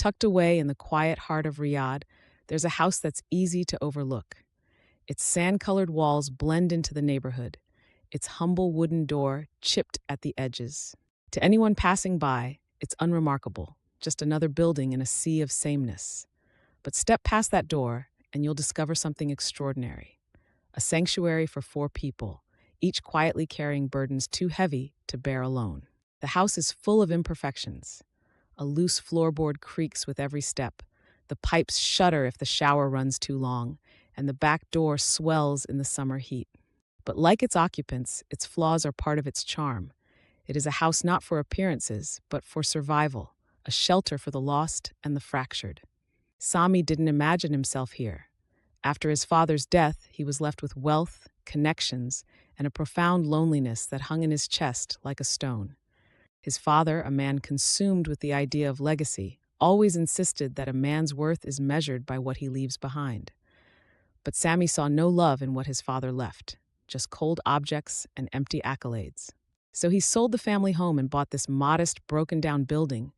Tucked away in the quiet heart of Riyadh, there's a house that's easy to overlook. Its sand-colored walls blend into the neighborhood, its humble wooden door chipped at the edges. To anyone passing by, it's unremarkable, just another building in a sea of sameness. But step past that door, and you'll discover something extraordinary. A sanctuary for four people, each quietly carrying burdens too heavy to bear alone. The house is full of imperfections. A loose floorboard creaks with every step. The pipes shudder if the shower runs too long, and the back door swells in the summer heat. But like its occupants, its flaws are part of its charm. It is a house not for appearances, but for survival, a shelter for the lost and the fractured. Sami didn't imagine himself here. After his father's death, he was left with wealth, connections, and a profound loneliness that hung in his chest like a stone. His father, a man consumed with the idea of legacy, always insisted that a man's worth is measured by what he leaves behind. But Sami saw no love in what his father left, just cold objects and empty accolades. So he sold the family home and bought this modest, broken-down building.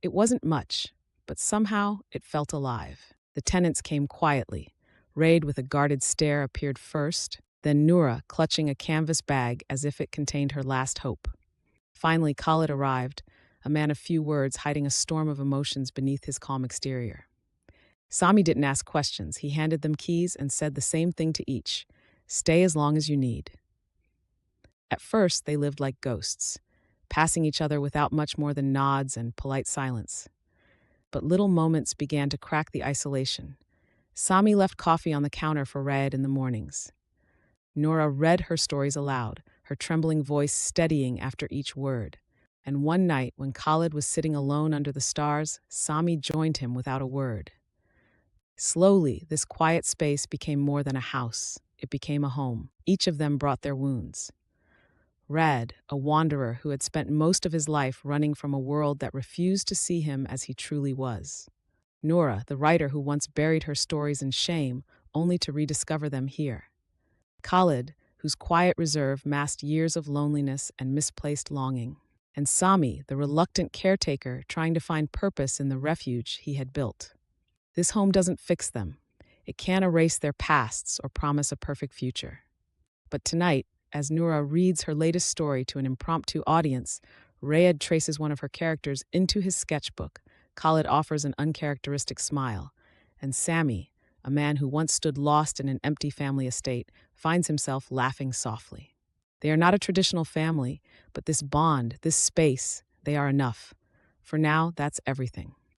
It wasn't much, but somehow it felt alive. The tenants came quietly. Raed with a guarded stare appeared first, then Noura clutching a canvas bag as if it contained her last hope. Finally, Khaled arrived, a man of few words hiding a storm of emotions beneath his calm exterior. Sami didn't ask questions. He handed them keys and said the same thing to each: "Stay as long as you need." At first, they lived like ghosts, passing each other without much more than nods and polite silence. But little moments began to crack the isolation. Sami left coffee on the counter for Raed in the mornings. Noura read her stories aloud, her trembling voice steadying after each word. And one night, when Khaled was sitting alone under the stars, Sami joined him without a word. Slowly, this quiet space became more than a house. It became a home. Each of them brought their wounds. Raed, a wanderer who had spent most of his life running from a world that refused to see him as he truly was. Noura, the writer who once buried her stories in shame, only to rediscover them here. Khaled, whose quiet reserve masked years of loneliness and misplaced longing. And Sami, the reluctant caretaker trying to find purpose in the refuge he had built. This home doesn't fix them. It can't erase their pasts or promise a perfect future. But tonight, as Noura reads her latest story to an impromptu audience, Raed traces one of her characters into his sketchbook. Khaled offers an uncharacteristic smile, and Sami, a man who once stood lost in an empty family estate, finds himself laughing softly. They are not a traditional family, but this bond, this space, they are enough. For now, that's everything.